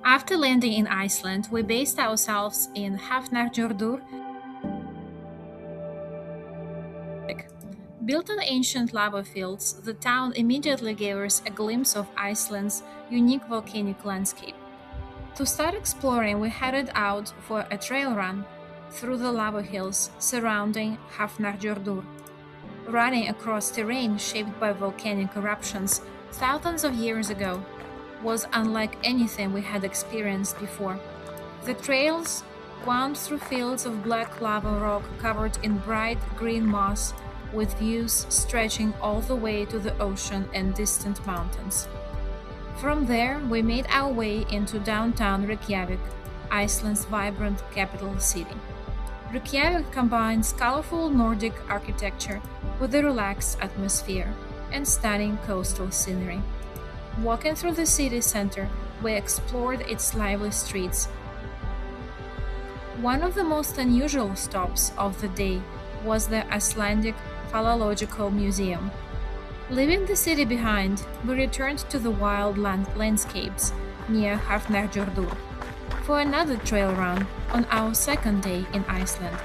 After landing in Iceland, we based ourselves in Hafnarfjordur. Built on ancient lava fields, the town immediately gave us a glimpse of Iceland's unique volcanic landscape. To start exploring, we headed out for a trail run through the lava hills surrounding Hafnarfjörður. Running across terrain shaped by volcanic eruptions thousands of years ago was unlike anything we had experienced before. The trails wound through fields of black lava rock covered in bright green moss, with views stretching all the way to the ocean and distant mountains. From there, we made our way into downtown Reykjavik, Iceland's vibrant capital city. Reykjavik combines colorful Nordic architecture with a relaxed atmosphere and stunning coastal scenery. Walking through the city center, we explored its lively streets. One of the most unusual stops of the day was the Icelandic Philological Museum. Leaving the city behind, we returned to the wild landscapes near Hafnarfjörður for another trail run on our second day in Iceland.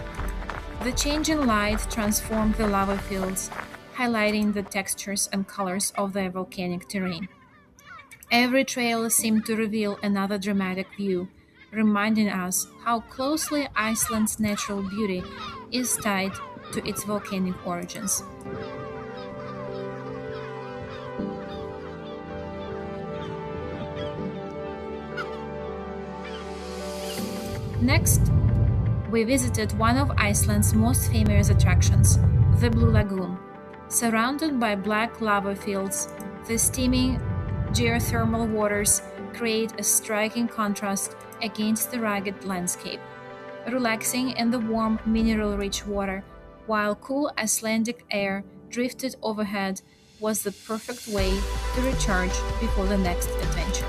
The changing light transformed the lava fields, highlighting the textures and colors of the volcanic terrain. Every trail seemed to reveal another dramatic view, reminding us how closely Iceland's natural beauty is tied to its volcanic origins. Next, we visited one of Iceland's most famous attractions, the Blue Lagoon. Surrounded by black lava fields, the steaming geothermal waters create a striking contrast against the rugged landscape. Relaxing in the warm, mineral-rich water, while cool Icelandic air drifted overhead, was the perfect way to recharge before the next adventure.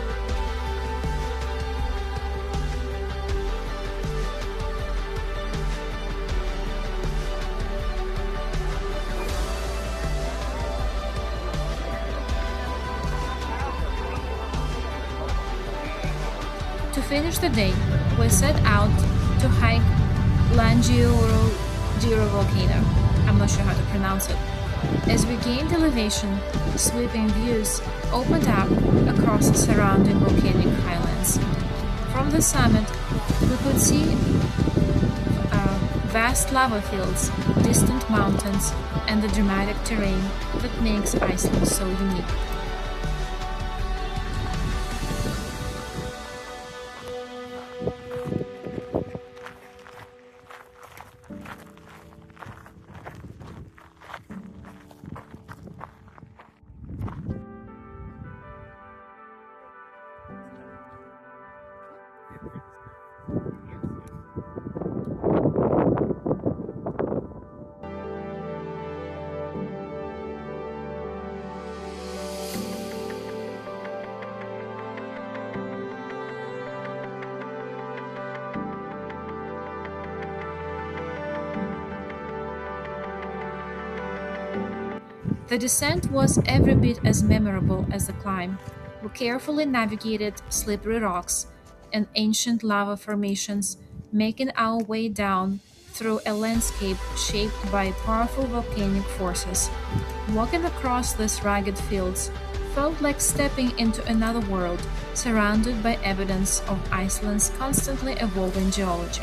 To finish the day, we set out to hike Langiorodiero volcano. I'm not sure how to pronounce it. As we gained elevation, sweeping views opened up across the surrounding volcanic highlands. From the summit, we could see vast lava fields, distant mountains, and the dramatic terrain that makes Iceland so unique. The descent was every bit as memorable as the climb. We carefully navigated slippery rocks and ancient lava formations, making our way down through a landscape shaped by powerful volcanic forces. Walking across these rugged fields felt like stepping into another world, surrounded by evidence of Iceland's constantly evolving geology.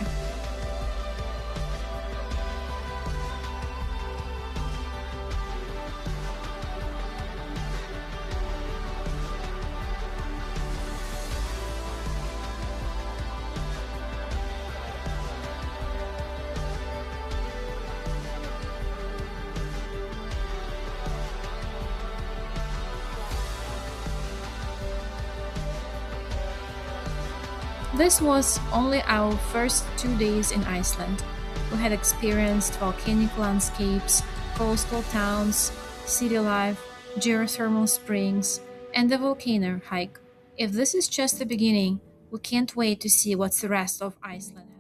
This was only our first 2 days in Iceland. We had experienced volcanic landscapes, coastal towns, city life, geothermal springs, and the volcano hike. If this is just the beginning, we can't wait to see what's the rest of Iceland.